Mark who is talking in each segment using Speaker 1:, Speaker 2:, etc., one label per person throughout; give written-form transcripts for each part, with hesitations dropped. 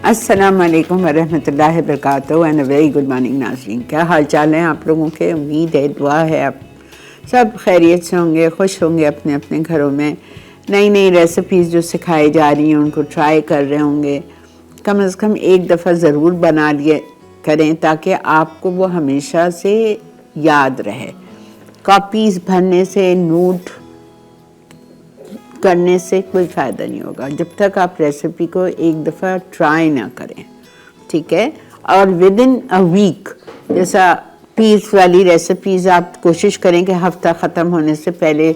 Speaker 1: अस्सलाम वालेकुम वरहमतुल्लाहि वबरकातुहू and a very good morning नाज़रीन। क्या हाल चाल है आप लोगों के? उम्मीद है, दुआ है आप सब खैरियत से होंगे, खुश होंगे अपने अपने घरों में। नई नई रेसिपीज़ जो सिखाई जा रही हैं उनको ट्राई कर रहे होंगे। कम से कम एक दफ़ा ज़रूर बना लिए करें ताकि आपको वो हमेशा से याद रहे। कॉपीज़ भरने से, नोट करने से कोई फ़ायदा नहीं होगा जब तक आप रेसिपी को एक दफ़ा ट्राई ना करें, ठीक है। और विद इन अ वीक, जैसा पीस वाली रेसिपीज़ आप कोशिश करें कि हफ्ता ख़त्म होने से पहले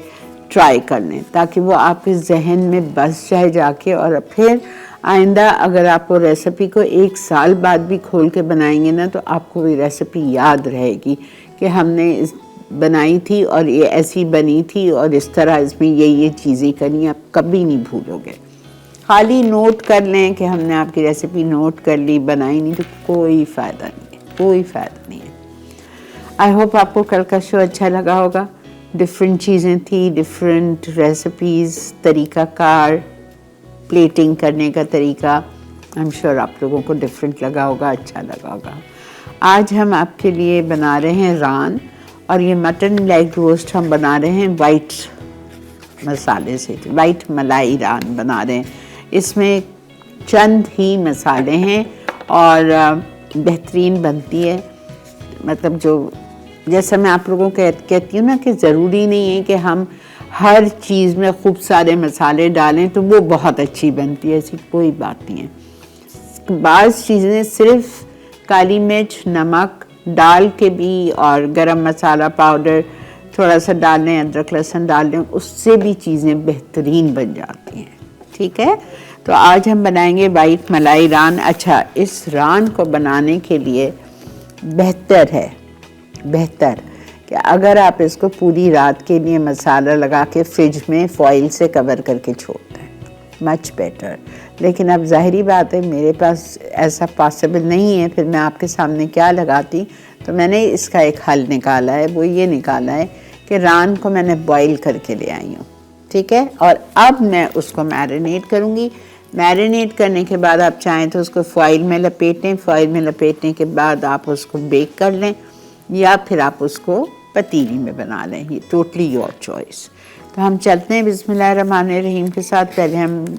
Speaker 1: ट्राई कर लें ताकि वो आपके जहन में बस जाए जाके, और फिर आइंदा अगर आप वो रेसिपी को 1 साल बाद भी खोल के बनाएंगे ना तो आपको वो रेसिपी याद रहेगी कि हमने इस बनाई थी और ये ऐसी बनी थी और इस तरह इसमें ये चीज़ें करी, आप कभी नहीं भूलोगे। खाली नोट कर लें कि हमने आपकी रेसिपी नोट कर ली, बनाई नहीं, तो कोई फ़ायदा नहीं है, कोई फ़ायदा नहीं है। आई होप आपको कल का शो अच्छा लगा होगा। डिफरेंट चीज़ें थी, डिफरेंट रेसिपीज़, तरीक़ाकार, प्लेटिंग करने का तरीका, आई एम श्योर आप लोगों को डिफरेंट लगा होगा, अच्छा लगा होगा। आज हम आपके लिए बना रहे हैं रान, और ये मटन लेग रोस्ट हम बना रहे हैं वाइट मसाले से, वाइट मलाई रान बना रहे हैं। इसमें चंद ही मसाले हैं और बेहतरीन बनती है। मतलब जो जैसा मैं आप लोगों को कहती हूँ ना कि ज़रूरी नहीं है कि हम हर चीज़ में खूब सारे मसाले डालें तो वो बहुत अच्छी बनती है, ऐसी कोई बात नहीं है। बाज़ चीज़ें सिर्फ काली मिर्च, नमक डाल के भी, और गरम मसाला पाउडर थोड़ा सा डाल लें, अदरक लहसुन डाल लें, उससे भी चीज़ें बेहतरीन बन जाती हैं, ठीक है। तो आज हम बनाएंगे वाइट मलाई रान। अच्छा, इस रान को बनाने के लिए बेहतर कि अगर आप इसको पूरी रात के लिए मसाला लगा के फ्रिज में फॉइल से कवर करके छोड़ दें, मच बेटर। लेकिन अब ज़ाहिरी बात है मेरे पास ऐसा पॉसिबल नहीं है, फिर मैं आपके सामने क्या लगाती। तो मैंने इसका एक हल निकाला है, वो ये निकाला है कि रान को मैंने बॉईल करके ले आई हूँ, ठीक है। और अब मैं उसको मैरिनेट करूँगी। मैरिनेट करने के बाद आप चाहें तो उसको फॉइल में लपेटें, फॉइल में लपेटने के बाद आप उसको बेक कर लें, या फिर आप उसको पतीली में बना लें, ये टोटली योर चॉइस। तो हम चलते हैं बिस्मिल्लाहिर्रहमानिर्रहीम के साथ। पहले हम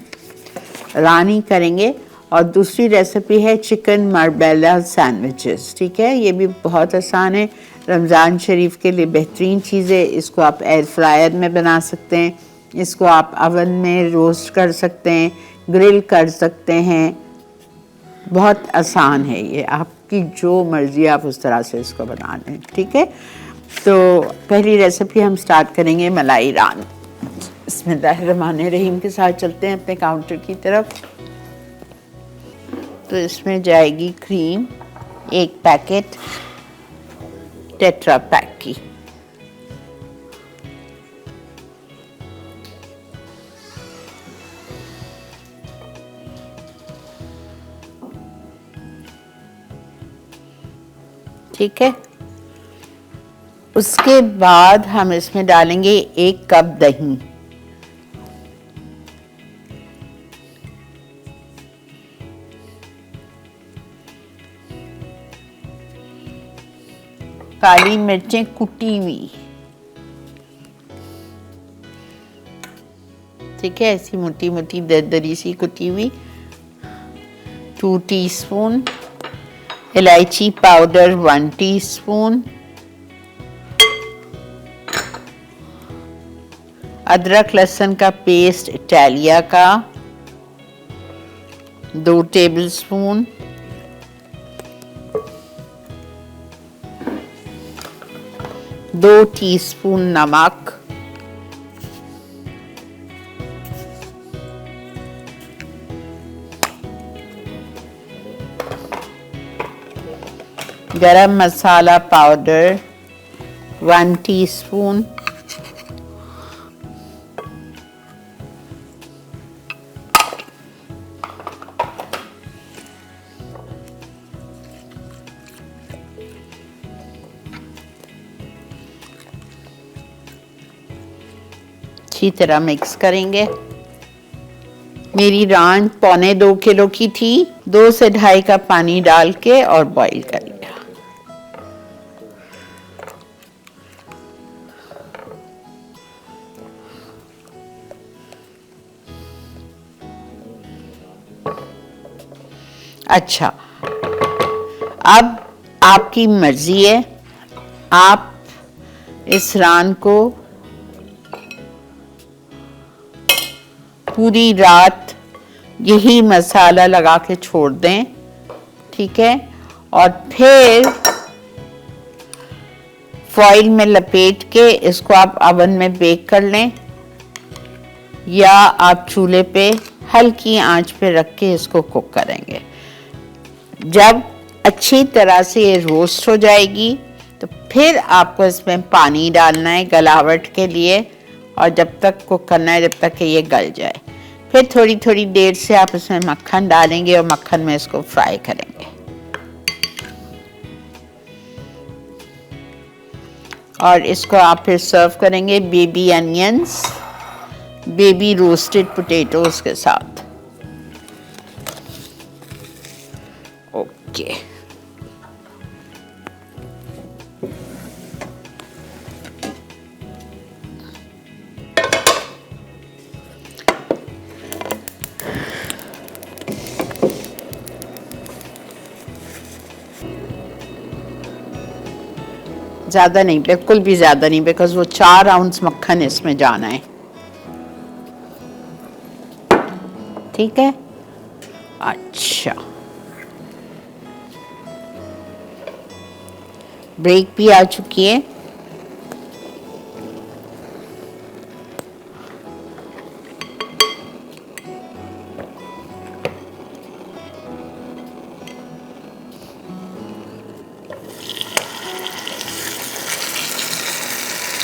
Speaker 1: रानी करेंगे, और दूसरी रेसिपी है चिकन मार्बेला सैंडविचेस, ठीक है। ये भी बहुत आसान है, रमज़ान शरीफ के लिए बेहतरीन चीज़ है। इसको आप एयर फ्रायर में बना सकते हैं, इसको आप अवन में रोस्ट कर सकते हैं, ग्रिल कर सकते हैं। बहुत आसान है ये, आपकी जो मर्ज़ी आप उस तरह से इसको बना लें, ठीक है। तो पहली रेसिपी हम स्टार्ट करेंगे मलाई रान। बिस्मिल्लाहिर्रहमानिर्रहीम के साथ चलते हैं अपने काउंटर की तरफ। तो इसमें जाएगी क्रीम, 1 पैकेट टेट्रा पैक की, ठीक है। उसके बाद हम इसमें डालेंगे 1 कप दही, काली मिर्चें कुटी हुई, ठीक है, ऐसी मोटी मोटी दरदरी सी कुटी हुई। 2 टीस्पून इलायची पाउडर, 1 टीस्पून अदरक लहसुन का पेस्ट इटालिया का, 2 टेबलस्पून दो टीस्पून नमक, गरम मसाला पाउडर 1 टीस्पून, अच्छी तरह मिक्स करेंगे। मेरी रान 1.25 किलो की थी। 2 से 2.5 कप पानी डाल के और बॉईल कर लिया। अच्छा, अब आपकी मर्जी है, आप इस रान को पूरी रात यही मसाला लगा के छोड़ दें, ठीक है, और फिर फॉइल में लपेट के इसको आप ओवन में बेक कर लें, या आप चूल्हे पे हल्की आंच पे रख के इसको कुक करेंगे। जब अच्छी तरह से ये रोस्ट हो जाएगी तो फिर आपको इसमें पानी डालना है गलावट के लिए, और जब तक कुक करना है जब तक कि ये गल जाए। फिर थोड़ी थोड़ी देर से आप इसमें मक्खन डालेंगे और मक्खन में इसको फ्राई करेंगे। और इसको आप फिर सर्व करेंगे baby onions, baby roasted potatoes के साथ। ओके, ज़्यादा नहीं, बिल्कुल भी ज़्यादा नहीं, बिकॉज वो 4 आउंस मक्खन इसमें जाना है। ठीक है, अच्छा, ब्रेक भी आ चुकी है।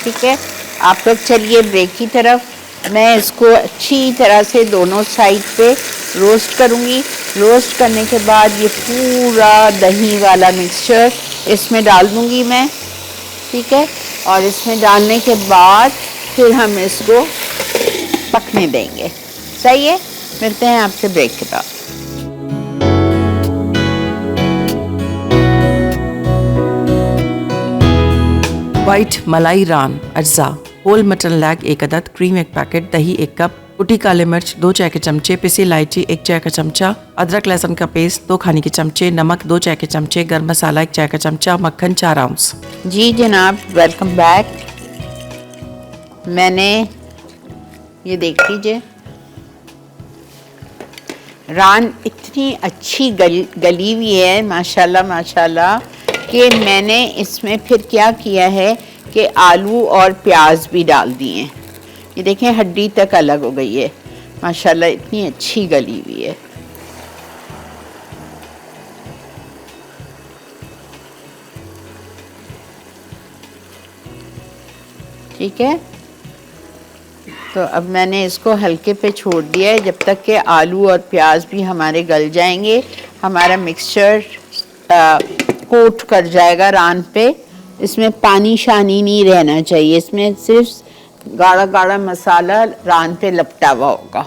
Speaker 1: ठीक है, आप लोग चलिए ब्रेक की तरफ। मैं इसको अच्छी तरह से दोनों साइड पे रोस्ट करूँगी। रोस्ट करने के बाद ये पूरा दही वाला मिक्सचर इसमें डाल दूँगी मैं, ठीक है, और इसमें डालने के बाद फिर हम इसको पकने देंगे। सही है, मिलते हैं आपसे ब्रेक के बाद।
Speaker 2: वाइट मलाई रान अज्जा, होल मटन लैग 1 अदद, क्रीम 1 पैकेट, दही 1 कप, कुटी काले मिर्च 2 चाय के चमचे, पिसी इलायची 1 चाय का चमचा, अदरक लहसुन का पेस्ट 2 खाने के चमचे, नमक 2 चाय के चमचे, गर्म मसाला 1 चाय का चमचा, मक्खन 4 आउंस।
Speaker 1: जी जनाब, वेलकम बैक। मैंने ये देख लीजिए, रान इतनी अच्छी गली हुई है माशाल्लाह माशाल्लाह, कि मैंने इसमें फिर क्या किया है कि आलू और प्याज भी डाल दिए। ये देखें, हड्डी तक अलग हो गई है माशाल्लाह, इतनी अच्छी गली हुई है। ठीक है, तो अब मैंने इसको हल्के पे छोड़ दिया है जब तक कि आलू और प्याज भी हमारे गल जाएंगे, हमारा मिक्सचर कोट कर जाएगा रान पे। इसमें पानी शानी नहीं रहना चाहिए, इसमें सिर्फ गाढ़ा गाढ़ा मसाला रान पे लपटा हुआ होगा।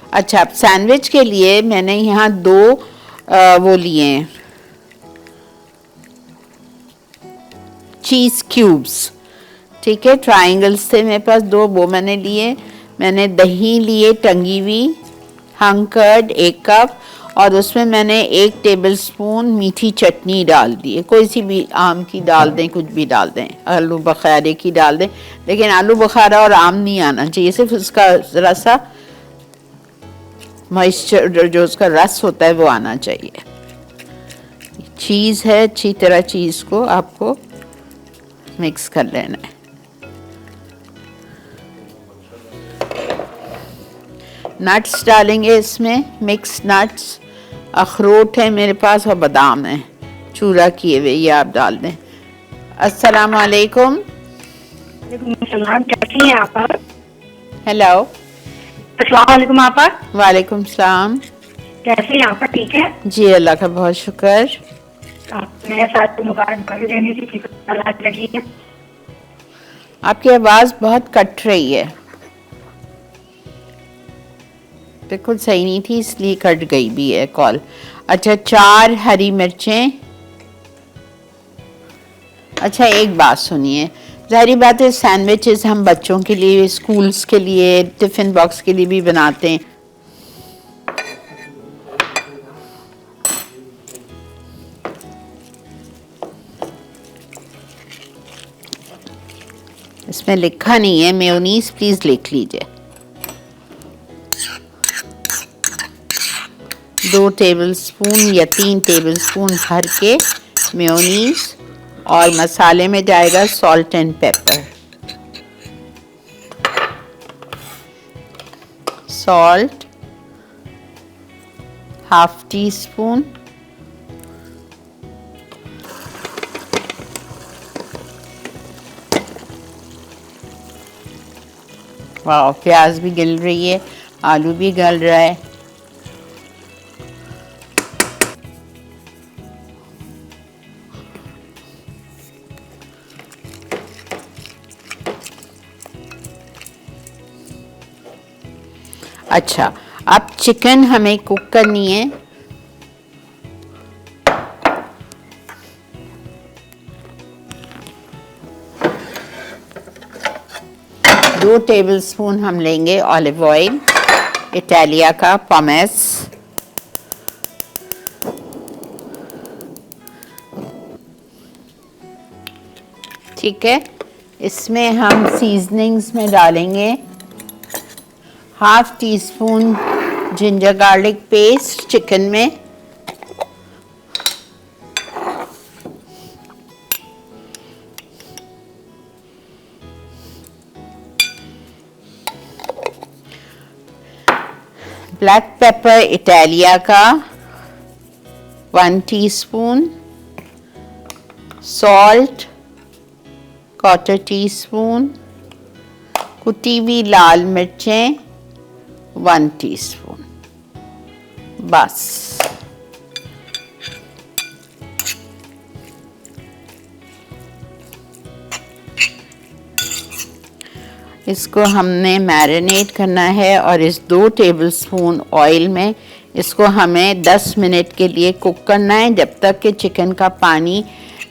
Speaker 1: अच्छा, अब सैंडविच के लिए मैंने यहाँ 2 वो लिए हैं चीज़ क्यूब्स, ठीक है, ट्रायंगल्स थे मेरे पास 2, वो मैंने लिए। मैंने दही लिए टंगी हुई, हंग कर्ड 1 कप, और उसमें मैंने 1 टेबलस्पून मीठी चटनी डाल दी है। कोई सी भी आम की डाल दें, कुछ भी डाल दें, आलू बुखारे की डाल दें, लेकिन आलू बुखारा और आम नहीं आना चाहिए, सिर्फ उसका ज़रा सा मॉइस्चर जो उसका रस होता है वो आना चाहिए। चीज़ है, अच्छी तरह चीज़ को आपको मिक्स कर लेना है। नट्स डालेंगे इसमें, मिक्स नट्स, अखरोट है मेरे पास और बादाम है चूरा किए हुए, ये आप डाल दें। अस्सलाम वालेकुम।
Speaker 3: कैसी हैं आप?
Speaker 1: हेलो,
Speaker 3: अस्सलाम वालेकुम आपा।
Speaker 1: वालेकुम सलाम।
Speaker 3: कैसी हैं आप? ठीक है
Speaker 1: जी, अल्लाह का बहुत शुक्र।
Speaker 3: मेरे साथ मुबारक कर देने की सलाह लगी है।
Speaker 1: आपकी आवाज़ बहुत कट रही है। बिल्कुल सही नहीं थी इसलिए कट गई भी है कॉल। अच्छा 4 हरी मिर्चें। अच्छा एक बात सुनिए, जाहिर बात है सैंडविचेस हम बच्चों के लिए, स्कूल्स के लिए, टिफिन बॉक्स के लिए भी बनाते हैं। इसमें लिखा नहीं है मेयोनीज, प्लीज लिख लीजिए। 2 टेबलस्पून या 3 टेबलस्पून भर के मेयोनीज, और मसाले में जाएगा salt and paper. Salt ½ teaspoon, वाह प्याज भी गल रही है, आलू भी गल रहा है। अच्छा अब चिकन हमें कुक करनी है। दो टेबलस्पून हम लेंगे ऑलिव ऑयल, इटालिया का पोमेस। ठीक है, इसमें हम सीजनिंग्स में डालेंगे ½ teaspoon ginger garlic paste chicken में, ब्लैक पेपर इटालिया का 1 टीस्पून, सॉल्ट क्वार्टर टीस्पून, कुटी हुई लाल मिर्चें 1 टीस्पून, बस। इसको हमने मैरिनेट करना है और इस 2 टेबलस्पून ऑयल में इसको हमें 10 मिनट के लिए कुक करना है, जब तक कि चिकन का पानी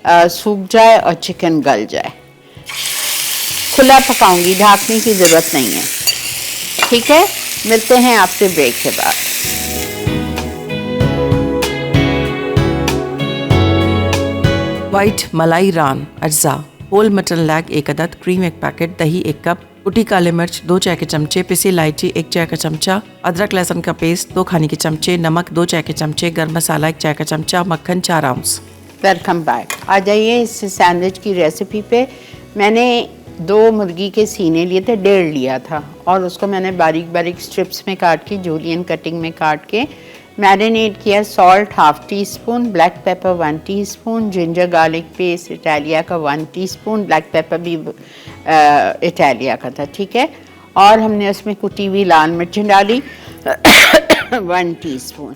Speaker 1: सूख जाए और चिकन गल जाए। खुला पकाऊंगी, ढकने की ज़रूरत नहीं है। ठीक है, मिलते हैं आपसे ब्रेक के बाद।
Speaker 2: वाइट मलाई रान अज्जा, होल मटन लैग 1 अदद, क्रीम 1 पैकेट, दही 1 कप, कुटी काले मिर्च 2 चाय के चमचे, पिसी इलायची 1 चाय का चमचा, अदरक लहसुन का पेस्ट 2 खाने के चमचे, नमक 2 चाय के चमचे, गरम मसाला 1 चाय का चमचा, मक्खन 4 आउंस।
Speaker 1: Welcome back. आ जाइए इस सैंडविच की रेसिपी पे। मैंने 2 मुर्गी के सीने लिए थे, 1.5 लिया था, और उसको मैंने बारीक बारीक स्ट्रिप्स में काट के, जूलियन कटिंग में काट के मैरिनेट किया। Salt ½ teaspoon, black pepper 1 teaspoon, ginger garlic paste Italia का 1 टीस्पून, ब्लैक पेपर भी इटालिया का था। ठीक है, और हमने उसमें कुटी हुई लाल मिर्चें डाली 1 टीस्पून,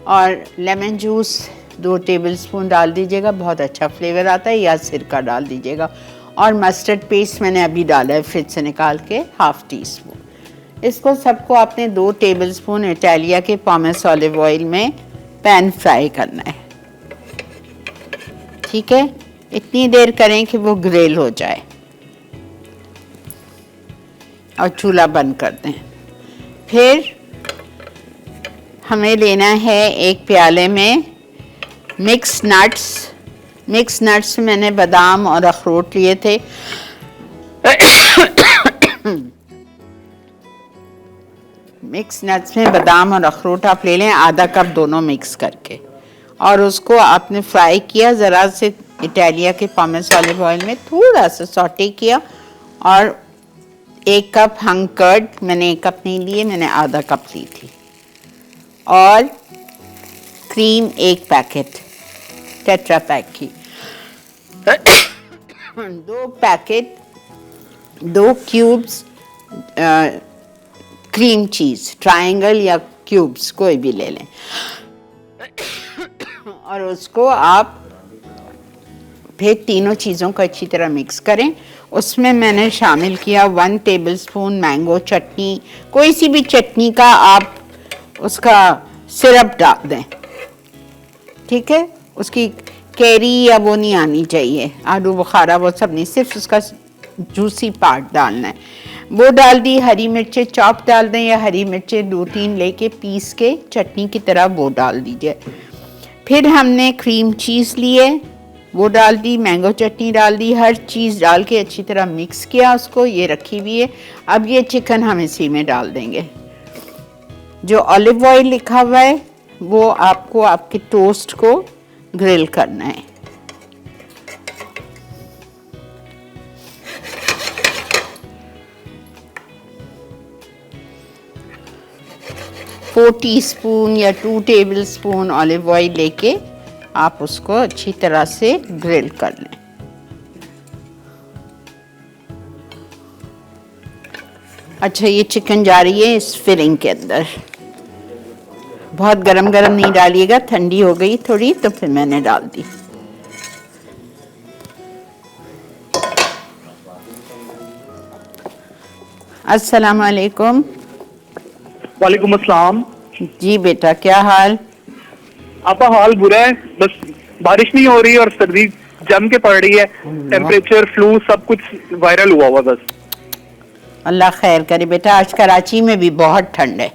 Speaker 1: और लेमन जूस 2 टेबलस्पून डाल दीजिएगा, बहुत अच्छा फ्लेवर आता है, या सिरका डाल दीजिएगा। और मस्टर्ड पेस्ट मैंने अभी डाला है फ्रिज से निकाल के ½ टीस्पून। इसको सबको आपने 2 टेबलस्पून इटालिया के पोमेस ऑलिव ऑयल में पैन फ्राई करना है। ठीक है, इतनी देर करें कि वो ग्रिल हो जाए, और चूल्हा बंद कर दें। फिर हमें लेना है एक प्याले में मिक्स नट्स। मिक्स नट्स में मैंने बादाम और अखरोट लिए थे। मिक्स नट्स में बादाम और अखरोट आप ले लें, ½ कप दोनों मिक्स करके, और उसको आपने फ्राई किया ज़रा से इटालिया के पोमेस ऑलिव ऑयल में, थोड़ा सा सॉटे किया। और 1 कप हंग कर्ड, मैंने 1 कप नहीं लिए, मैंने ½ कप ली थी। और क्रीम 1 पैकेट टेट्रा पैक की, 2 packet, 2 cubes cream cheese, triangle या क्यूब्स कोई भी ले लें, और उसको आप फिर तीनों चीज़ों को अच्छी तरह मिक्स करें। उसमें मैंने शामिल किया 1 टेबलस्पून मैंगो चटनी, कोई सी भी चटनी का आप उसका सिरप डाल दें, ठीक है। उसकी कैरी या वो नहीं आनी चाहिए, आलू बुखारा वो सब नहीं, सिर्फ उसका जूसी पार्ट डालना है। वो डाल दी। हरी मिर्चें चॉप डाल दें या हरी मिर्चें 2-3 लेके पीस के चटनी की तरह वो डाल दीजिए। फिर हमने क्रीम चीज़ लिए, वो डाल दी, मैंगो चटनी डाल दी, हर चीज़ डाल के अच्छी तरह मिक्स किया उसको, ये रखी हुई है। अब ये चिकन हम इसी में डाल देंगे। जो ऑलिव ऑयल लिखा हुआ है वो आपको आपके टोस्ट को ग्रिल करना है। फोर टीस्पून या 2 टेबल स्पून ऑलिव ऑयल लेके आप उसको अच्छी तरह से ग्रिल कर लें। अच्छा, ये चिकन जा रही है इस फिलिंग के अंदर। बहुत गरम गरम नहीं डालिएगा, ठंडी हो गई थोड़ी तो फिर मैंने डाल दी। अस्सलाम वालेकुम।
Speaker 4: वालेकुम अस्सलाम।
Speaker 1: जी बेटा, क्या हाल?
Speaker 4: आपका हाल बुरा है, बस बारिश नहीं हो रही और सर्दी जम के पड़ रही है, टेम्परेचर फ्लू सब कुछ वायरल हुआ बस।
Speaker 1: अल्लाह खैर करे बेटा, आज कराची में भी बहुत ठंड है।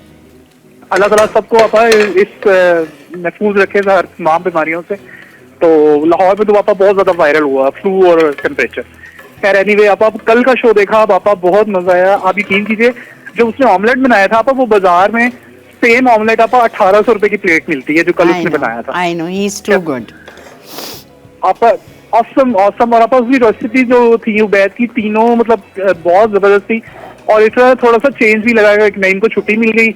Speaker 4: अल्लाह ताला सबको आपा इस महफूज रखे हर तमाम बीमारियों से। तो लाहौर में तो आपा बहुत ज्यादा वायरल हुआ फ्लू और टेम्परेचर। खैर एनीवे, आपा कल का शो देखा, आपा बहुत मजा आया। आप यकीन कीजिए, जो उसने ऑमलेट बनाया था आपा, वो बाजार में सेम ऑमलेट आपा 1800 रुपए की प्लेट मिलती है जो कल उसने बनाया था।
Speaker 1: I know, he is too good.
Speaker 4: आपा ऑसम ऑसम। और आपा उसकी रेसिपी जो थी उबैद की, तीनों मतलब बहुत जबरदस्त थी। और इसमें थोड़ा सा चेंज भी लगाएगा, एक नईम को छुट्टी मिल गई,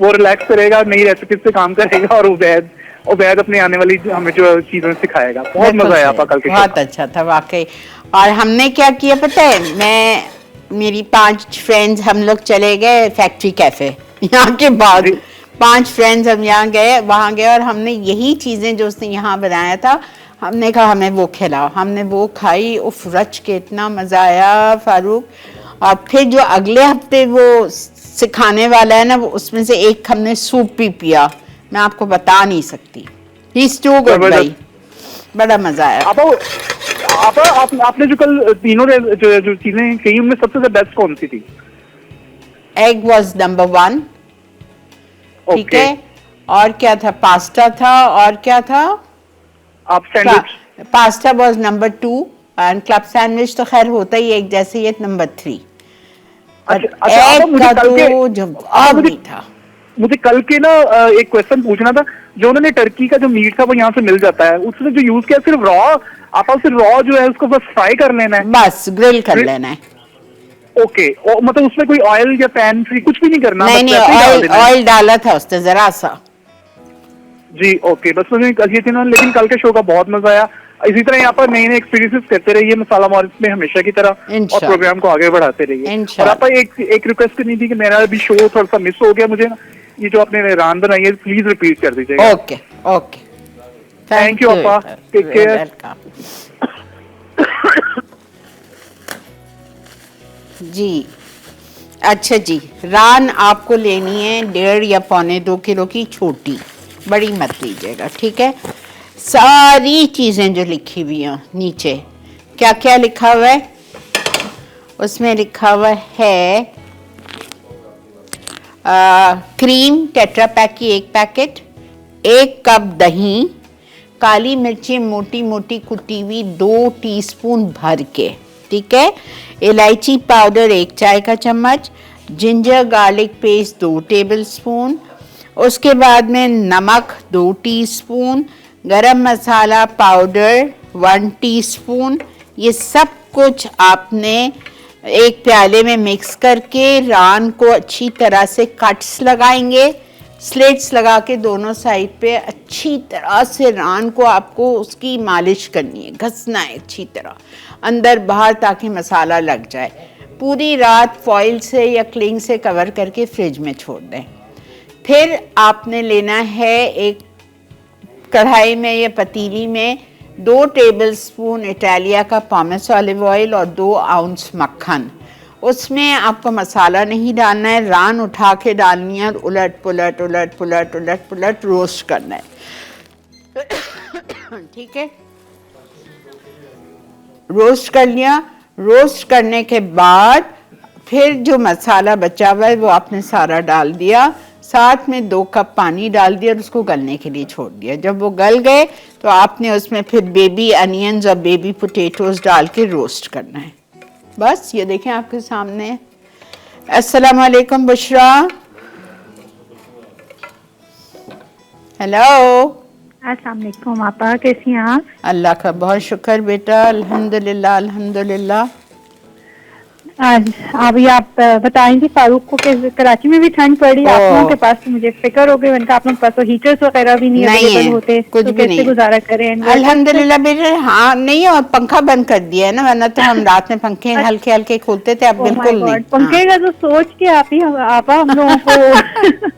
Speaker 4: वो रिलैक्स करेगा, नई रेसिपी पे काम करेगा, और उबैद अपने आने वाली हमें जो चीजें सिखाएगा। बहुत मजा आया आपा कल के।
Speaker 1: बहुत अच्छा था वाकई। और हमने क्या किया पता है, मेरी 5 फ्रेंड्स, हम लोग चले गए फैक्ट्री कैफे यहाँ के बाद। 5 फ्रेंड्स हम यहाँ गए, वहाँ गए और हमने यही चीजें जो उसने यहाँ बनाया था, हमने कहा हमें वो खिलाओ। हमने वो खाई, उफ रच के इतना मजा आया फारूक। और फिर जो अगले हफ्ते वो सिखाने वाला है ना, वो उसमें से एक हमने सूप भी पिया, मैं आपको बता नहीं सकती। ही इज टू गुड भाई, बड़ा मजा आया।
Speaker 4: आपने जो कल तीनों जो चीजें कही, उनमें सबसे बेस्ट कौन सी थी?
Speaker 1: एग वॉज नंबर 1, ठीक है। और क्या था? पास्ता था। और क्या था?
Speaker 4: आप sandwich.
Speaker 1: Pasta was number 2 and club sandwich तो खैर होता ही एक जैसे, ये नंबर 3। एग का तो जवाब नहीं था।
Speaker 4: मुझे कल के ना एक क्वेश्चन पूछना था। जो उन्होंने टर्की का जो मीट था वो यहाँ से मिल जाता है, उसने जो यूज किया सिर्फ रॉ, आप सिर्फ रॉ जो है उसको बस फ्राई कर लेना है,
Speaker 1: बस ग्रिल कर लेना है।
Speaker 4: ओके। मतलब उसमें कोई ऑयल या पैन फ्री कुछ भी नहीं करना?
Speaker 1: नहीं, ऑयल डाला था उसने जरा सा।
Speaker 4: जी ओके, बस मुझे ये थी ना। लेकिन कल के शो का बहुत मजा आया। इसी तरह यहाँ पर नए नए एक्सपीरियंसेस करते रहिए मसाला मॉरिस में हमेशा की तरह, और प्रोग्राम को आगे बढ़ाते रहिए। और आप एक रिक्वेस्ट करनी थी कि मेरा भी शो थोड़ा सा मिस हो गया, मुझे ये जो आपने रान बनाई है प्लीज रिपीट कर दीजिएगा।
Speaker 1: ओके ओके,
Speaker 4: थैंक यू अपा, टेक केयर।
Speaker 1: जी अच्छा जी, रान आपको लेनी है 1.5 या 1.25 किलो की, छोटी, बड़ी मत लीजिएगा, ठीक है। सारी चीजें जो लिखी हुई हैं नीचे, क्या क्या लिखा हुआ है उसमें? लिखा हुआ है क्रीम टेट्रा पैक की 1 पैकेट, 1 कप दही, काली मिर्ची मोटी मोटी कुटी हुई 2 टीस्पून भर के, ठीक है। इलायची पाउडर 1 चाय का चम्मच, ginger garlic paste 2 table spoon, उसके बाद में नमक 2 टीस्पून, गरम मसाला पाउडर 1 टीस्पून। ये सब कुछ आपने एक प्याले में मिक्स करके रान को अच्छी तरह से कट्स लगाएंगे, स्लिट्स लगा के दोनों साइड पे अच्छी तरह से रान को आपको उसकी मालिश करनी है, घसना है अच्छी तरह अंदर बाहर ताकि मसाला लग जाए। पूरी रात फॉइल से या क्लिंग से कवर करके फ्रिज में छोड़ दें। फिर आपने लेना है एक कढ़ाई में या पतीली में 2 टेबल स्पून इटालिया का पॉमेस ऑलिव ऑयल और 2 आउंस मक्खन, उसमें आपको मसाला नहीं डालना है, रान उठा के डालनी है और उलट पुलट उलट पुलट उलट पुलट रोस्ट करना है। ठीक है, रोस्ट कर लिया। रोस्ट करने के बाद फिर जो मसाला बचा हुआ है वो आपने सारा डाल दिया, साथ में 2 कप पानी डाल दिया और उसको गलने के लिए छोड़ दिया। जब वो गल गए तो आपने उसमें फिर बेबी अनियंस और बेबी पोटैटोज डाल के रोस्ट करना है। बस ये देखें आपके सामने। अस्सलाम वालेकुम बुशरा। हेलो।
Speaker 3: अस्सलाम वालेकुम आपा, कैसी हैं आप?
Speaker 1: अल्लाह का बहुत शुक्र बेटा, अल्हम्दुलिल्लाह अल्हम्दुलिल्लाह।
Speaker 3: आज अभी आप बताएं कि फारूक को कैसे, कराची में भी ठंड पड़ी, आप लोगों के पास तो मुझे फिक्र हो गई, उनका आप लोगों के पास तो हीटर्स वगैरह भी नहीं अवेलेबल होते,
Speaker 1: कुछ
Speaker 3: तो
Speaker 1: भी
Speaker 3: कैसे
Speaker 1: नहीं।
Speaker 3: गुजारा करें?
Speaker 1: अल्हम्दुलिल्लाह बेटे, हाँ नहीं, और पंखा बंद कर दिया है ना, वरना तो हम रात में पंखे हल्के हल्के खोलते थे, अब बिल्कुल नहीं।
Speaker 3: पंखे का तो सोच के आपा हम लोगों को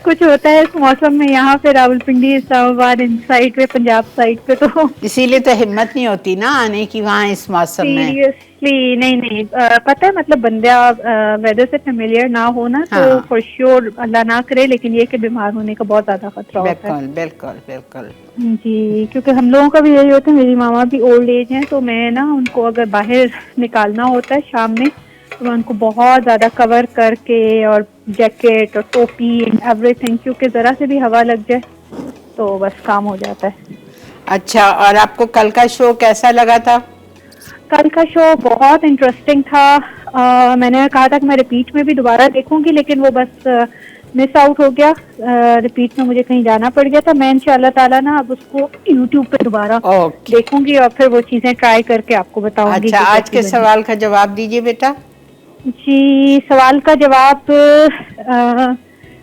Speaker 3: कुछ होता है इस मौसम में। यहाँ पे रावलपिंडी, इस्लामाबाद, इन साइड पे, पंजाब साइड पे तो
Speaker 1: इसीलिए तो हिम्मत नहीं होती ना आने की वहाँ इस मौसम में।
Speaker 3: सीरियसली नहीं पता है, मतलब बंदा वेदर से फेमिलियर ना हो ना, तो
Speaker 1: हाँ।
Speaker 3: फॉर श्योर अल्लाह ना करे, लेकिन ये कि बीमार होने का बहुत ज्यादा खतरा होता है।
Speaker 1: बिल्कुल बिल्कुल बिल्कुल
Speaker 3: जी, क्योंकि हम लोगों का भी यही होता है। मेरी मामा भी ओल्ड एज है, तो मैं ना उनको अगर बाहर निकालना होता है शाम में, तो मैं उनको बहुत ज्यादा कवर करके और जैकेट और टोपी एंड एवरीथिंग, क्योंकि जरा से भी हवा लग जाए तो बस काम हो जाता है।
Speaker 1: अच्छा, और आपको कल का शो कैसा लगा था?
Speaker 3: कल का शो बहुत इंटरेस्टिंग था। मैंने कहा था कि मैं रिपीट में भी दोबारा देखूंगी, लेकिन वो बस मिस आउट हो गया। रिपीट में मुझे कहीं जाना पड़ गया था। मैं इंशाल्लाह ताला ना अब उसको यूट्यूब पे दोबारा देखूंगी और फिर वो चीजें ट्राई करके आपको बताऊंगी।
Speaker 1: अच्छा, आज के सवाल का जवाब दीजिए बेटा।
Speaker 3: जी, सवाल का जवाब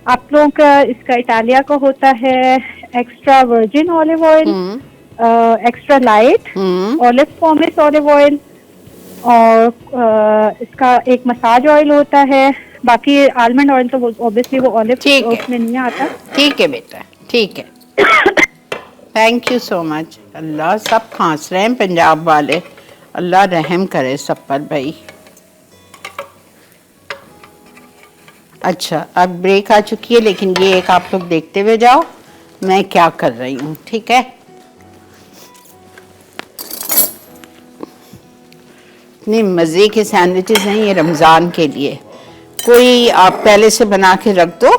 Speaker 3: आप लोगों का, इसका इटालिया का होता है extra virgin olive oil, extra light olive pomace olive oil, और इसका एक मसाज ऑयल होता है। बाकी आलमंड ऑयल तो ऑब्वियसली वो ऑलिव उसमें नहीं आता।
Speaker 1: ठीक है बेटा, ठीक है। Thank you so much. अल्लाह, सब खांस रहे हैं पंजाब वाले, अल्लाह रहम करे सब पर भाई। अच्छा, अब ब्रेक आ चुकी है, लेकिन ये एक आप लोग देखते हुए जाओ मैं क्या कर रही हूँ, ठीक है? इतने मज़े के सैंडविचेस हैं ये रमज़ान के लिए। कोई आप पहले से बना के रख दो,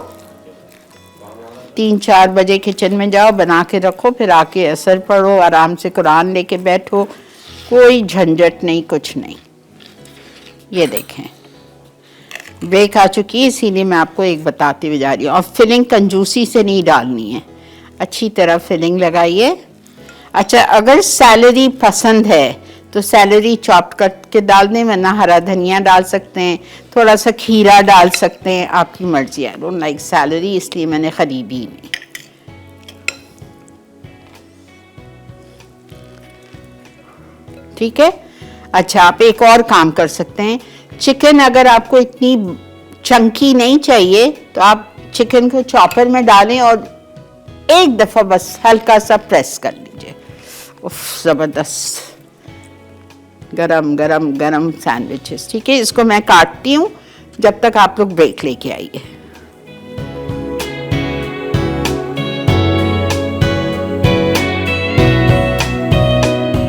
Speaker 1: 3-4 बजे किचन में जाओ, बना के रखो, फिर आके असर पढ़ो, आराम से कुरान लेके बैठो, कोई झंझट नहीं, कुछ नहीं। ये देखें, ब्रेक आ चुकी है, इसीलिए मैं आपको एक बताते हुए जा रही हूँ। और फिलिंग कंजूसी से नहीं डालनी है, अच्छी तरह फिलिंग लगाइए। अच्छा, अगर सैलरी पसंद है तो सैलरी चॉप करके डाल दें, वरना हरा धनिया डाल सकते हैं, थोड़ा सा खीरा डाल सकते हैं, आपकी मर्जी है। डोंट लाइक सैलरी, इसलिए मैंने खरीदी ही नहीं। ठीक है। अच्छा, आप एक और काम कर सकते हैं, चिकन अगर आपको इतनी चंकी नहीं चाहिए तो आप चिकन को चॉपर में डालें और एक दफा बस हल्का सा प्रेस कर लीजिए। उफ, जबरदस्त गरम गरम गरम सैंडविचेस। ठीक है, इसको मैं काटती हूँ, जब तक आप लोग ब्रेक लेके आइए।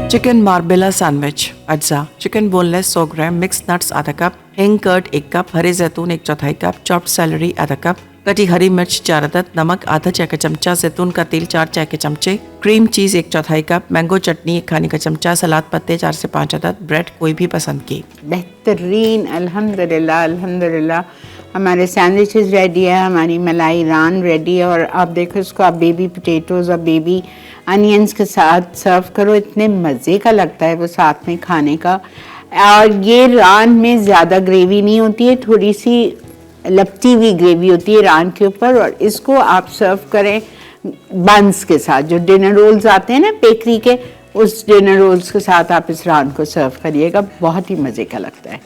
Speaker 2: चिकन मार्बेला सैंडविच अज्जा, चिकन बोनलेस 100 ग्राम, मिक्स नट्स आधा कप, हिंग कर्ड 1 कप, हरे जैतून 1/4 कप, चॉप्ड सैलरी आधा कप, कटी हरी मिर्च 4 अदद, नमक आधा चाय का चमचा, जैतून का तेल 4 चाय के चमचे, क्रीम चीज 1/4 कप, मैंगो चटनी 1 खाने का चमचा, सलाद पत्ते 4 से 5 अदद, ब्रेड कोई भी पसंद की।
Speaker 1: बेहतरीन, अल्हम्दुलिल्लाह अल्हम्दुलिल्लाह। हमारे सैंडविचेस रेडी है, हमारी मलाई रान रेडी है, और आप देखो इसको आप बेबी पोटैटोज और बेबी अनियंस के साथ सर्व करो, इतने मज़े का लगता है वो साथ में खाने का। और ये रान में ज़्यादा ग्रेवी नहीं होती है, थोड़ी सी लपटी हुई ग्रेवी होती है रान के ऊपर, और इसको आप सर्व करें बंस के साथ। जो डिनर रोल्स आते हैं ना बेकरी के, उस डिनर रोल्स के साथ आप इस रान को सर्व करिएगा, बहुत ही मज़े का लगता है।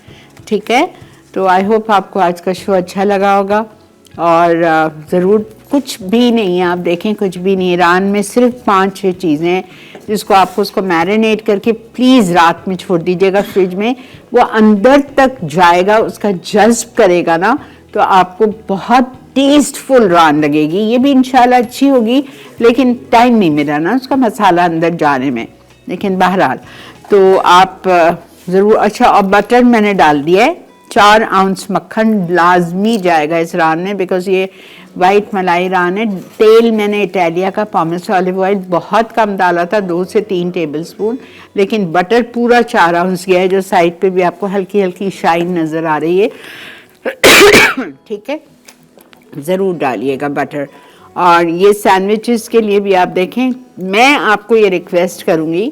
Speaker 1: ठीक है, तो आई होप आपको आज का शो अच्छा लगा होगा। और ज़रूर, कुछ भी नहीं है, आप देखें कुछ भी नहीं, ईरान में सिर्फ 5-6 चीज़ें जिसको आपको उसको मैरिनेट करके प्लीज़ रात में छोड़ दीजिएगा फ्रिज में, वो अंदर तक जाएगा, उसका जज्ब करेगा ना, तो आपको बहुत टेस्टफुल रान लगेगी। ये भी इंशाल्लाह अच्छी होगी, लेकिन टाइम नहीं मिला ना उसका मसाला अंदर जाने में, लेकिन बहरहाल तो आप ज़रूर। अच्छा, और बटर मैंने डाल दिया है, 4 आउंस मक्खन लाजमी जाएगा इस रान में, बिकॉज ये वाइट मलाई रान है। तेल मैंने इटालिया का पॉमेस ऑलिव ऑयल बहुत कम डाला था, 2 से 3 टेबलस्पून, लेकिन बटर पूरा 4 आउंस गया है, जो साइड पे भी आपको हल्की हल्की शाइन नज़र आ रही है। ठीक है, ज़रूर डालिएगा बटर। और ये सैंडविचेस के लिए भी आप देखें, मैं आपको ये रिक्वेस्ट करूँगी,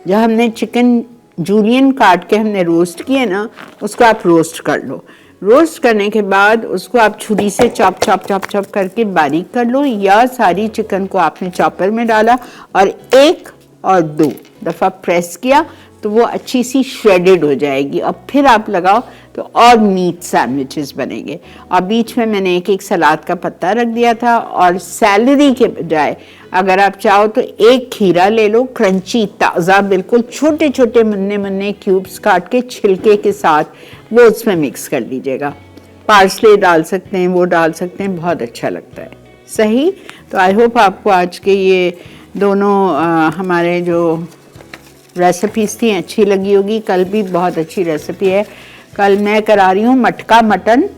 Speaker 1: जब हमने चिकन जूलियन काट के हमने रोस्ट किए ना, उसको आप रोस्ट कर लो। रोस्ट करने के बाद उसको आप छुरी से चॉप चॉप चॉप चॉप करके बारीक कर लो, या सारी चिकन को आपने चॉपर में डाला और 1 और 2 दफ़ा प्रेस किया तो वो अच्छी सी श्रेडेड हो जाएगी, और फिर आप लगाओ तो और नीट सैंडविचेस बनेंगे। और बीच में मैंने एक सलाद का पत्ता रख दिया था, और सैलरी के बजाय अगर आप चाहो तो 1 खीरा ले लो, क्रंची ताज़ा बिल्कुल, छोटे छोटे मुन्ने मुन्ने क्यूब्स काट के छिलके के साथ वो उसमें मिक्स कर लीजिएगा। पार्सले डाल सकते हैं, वो डाल सकते हैं, बहुत अच्छा लगता है। सही, तो आई होप आपको आज के ये दोनों हमारे जो रेसिपीज़ थी अच्छी लगी होगी। कल भी बहुत अच्छी रेसिपी है, कल मैं करा रही हूँ मटका मटन,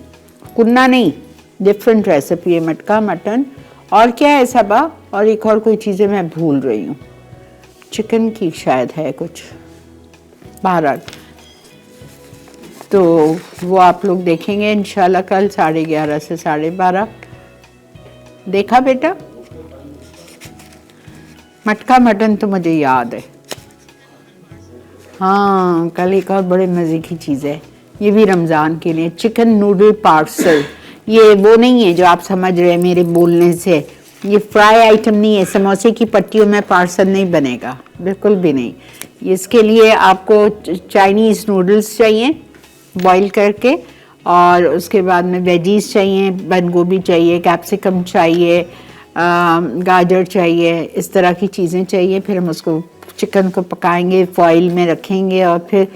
Speaker 1: कुन्ना नहीं, डिफरेंट रेसिपी है मटका मटन। और क्या है सबा, और एक और कोई चीज़ें मैं भूल रही हूँ, चिकन की शायद है कुछ, बहरहाल तो वो आप लोग देखेंगे इंशाल्लाह कल 11:30 से 12:30। देखा बेटा, मटका मटन तो मुझे याद है। हाँ, कल एक और बड़े मज़े की चीज़ है, ये भी रमज़ान के लिए, चिकन नूडल पार्सल। ये वो नहीं है जो आप समझ रहे हैं मेरे बोलने से, ये फ्राई आइटम नहीं है, समोसे की पट्टियों में पार्सल नहीं बनेगा, बिल्कुल भी नहीं। इसके लिए आपको चाइनीज़ नूडल्स चाहिए बॉईल करके, और उसके बाद में वेजीज चाहिए, बंद गोभी चाहिए, कैप्सिकम चाहिए, गाजर चाहिए, इस तरह की चीज़ें चाहिए। फिर हम उसको चिकन को पकाएंगे, फॉइल में रखेंगे, और फिर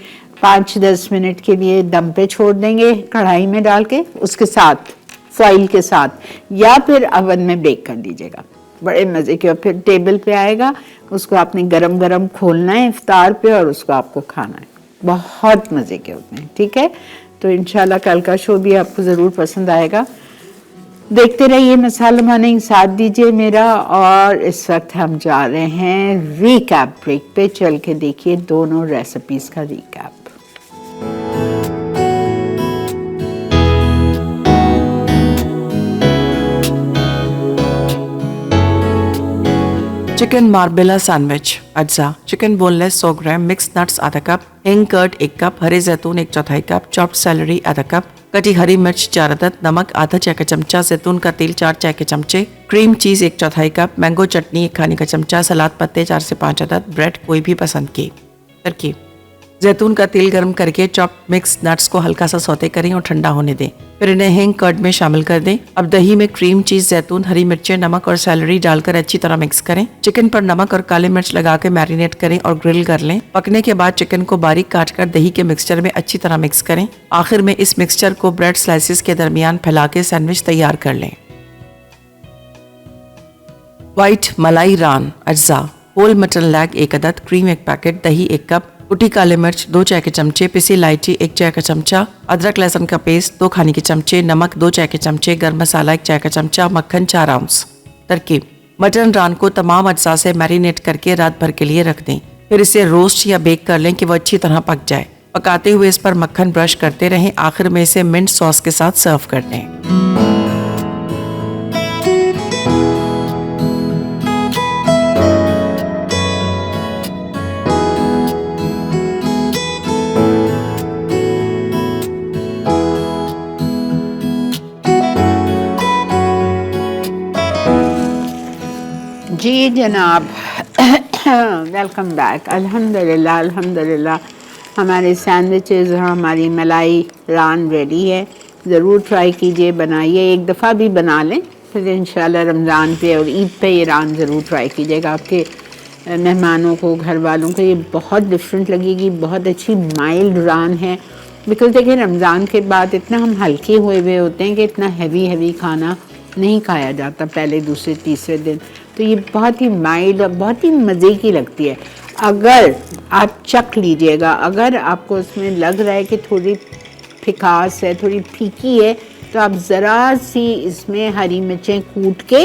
Speaker 1: 5-10 मिनट के लिए दम पे छोड़ देंगे कढ़ाई में डाल के, उसके साथ फॉइल के साथ, या फिर अवन में बेक कर दीजिएगा, बड़े मज़े के। और फिर टेबल पे आएगा, उसको आपने गरम गरम खोलना है इफ्तार पे, और उसको आपको खाना है, बहुत मज़े के होते हैं। ठीक है, तो इंशाल्लाह कल का शो भी आपको ज़रूर पसंद आएगा। देखते रहिए मसाला मॉर्निंग, साथ दीजिए मेरा। और इस वक्त हम जा रहे हैं रीकैप ब्रेक पे, चल के देखिए दोनों रेसिपीज़ का रीकैप।
Speaker 2: चिकन मार्बेला सैंडविच अज्जा, चिकन बोनलेस 100 ग्राम, मिक्स नट्स आधा कप, हिंग कर्ड 1 कप, हरे जैतून 1/4 कप, चॉप्ड सैलरी आधा कप, कटी हरी मिर्च 4 अदद, नमक आधा चाय का चमचा, जैतून का तेल 4 चाय के चमचे, क्रीम चीज 1/4 कप, मैंगो चटनी 1 खाने का चमचा, सलाद पत्ते 4 से 5 अदद, ब्रेड कोई भी पसंद की। तरकीब: जैतून का तेल गर्म करके चॉप्ड मिक्स नट्स को हल्का सा सौते करें और ठंडा होने दें, फिर इन्हें हिंग कर्ड में शामिल कर दें। अब दही में क्रीम चीज, जैतून, हरी मिर्चें, नमक और सैलरी डालकर अच्छी तरह मिक्स करें। चिकन पर नमक और काली मिर्च लगा के मैरिनेट करें और ग्रिल कर लें। पकने के बाद चिकन को बारीक काटकर दही के मिक्सचर में अच्छी तरह मिक्स करें। आखिर में इस मिक्सचर को ब्रेड स्लाइसेस के दरमियान फैला के सैंडविच तैयार कर लें। व्हाइट मलाई रान अज्जा, होल मटन लैग 1 अदद, क्रीम 1 पैकेट, दही 1 कप, कुटी काले मिर्च 2 चाय के चमचे, पिसी इलायची 1 चाय का चमचा, अदरक लहसुन का पेस्ट 2 खाने के चमचे, नमक 2 चाय के चमचे, गरम मसाला 1 चाय का चमचा, मक्खन 4 आउंस। तरकीब: मटन रान को तमाम अज्जा से मैरिनेट करके रात भर के लिए रख दें, फिर इसे रोस्ट या बेक कर लें कि वो अच्छी तरह पक जाए। पकाते हुए इस पर मक्खन ब्रश करते रहें। आखिर में इसे मिंट सॉस के साथ सर्व कर दें।
Speaker 1: जी जनाब, वेलकम बैक। अल्हम्दुलिल्लाह अल्हम्दुलिल्लाह हमारे सैंडविचेज़ और हमारी मलाई रान रेडी है। ज़रूर ट्राई कीजिए, बनाइए, एक दफ़ा भी बना लें, फिर इंशाल्लाह रमज़ान पे और ईद पे ये रान ज़रूर ट्राई कीजिएगा। आपके मेहमानों को, घर वालों को ये बहुत डिफरेंट लगेगी। बहुत अच्छी माइल्ड रान है, बिकॉज देखिए रमज़ान के बाद इतना हम हल्के हुए होते हैं कि इतना हैवी खाना नहीं खाया जाता पहले, दूसरे, तीसरे दिन। तो ये बहुत ही माइल्ड और बहुत ही मज़े की लगती है। अगर आप चख लीजिएगा, अगर आपको उसमें लग रहा है कि थोड़ी फिकास है, थोड़ी फीकी है, तो आप ज़रा सी इसमें हरी मिर्चें कूट के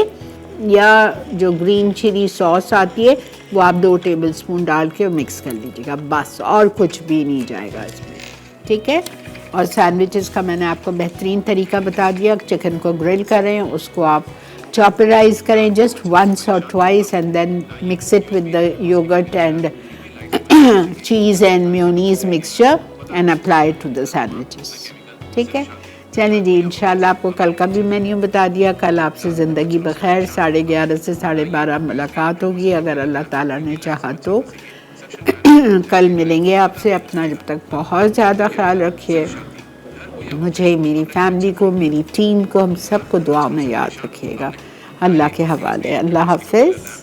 Speaker 1: या जो ग्रीन चिली सॉस आती है वो आप 2 टेबलस्पून डाल के मिक्स कर लीजिएगा, बस, और कुछ भी नहीं जाएगा इसमें, ठीक है। और सैंडविचेस का मैंने आपको बेहतरीन तरीका बता दिया। चिकन को ग्रिल करें, उसको आप चॉपराइज करें जस्ट वंस और twice and then mix it with the yogurt and cheese and mayonnaise mixture and apply to the sandwiches, ठीक है। चलिए जी, इंशाल्लाह आपको कल का भी मेन्यू बता दिया। कल आपसे ज़िंदगी बखैर 11:30 से 12:30 मुलाकात होगी, अगर अल्लाह ताला ने चाहा तो। कल मिलेंगे आपसे। अपना जब तक बहुत ज़्यादा ख्याल रखिए, मुझे, मेरी फैमिली को, मेरी टीम को, हम सबको दुआ में याद रखिएगा। अल्लाह के हवाले। अल्लाह हाफ़िज़।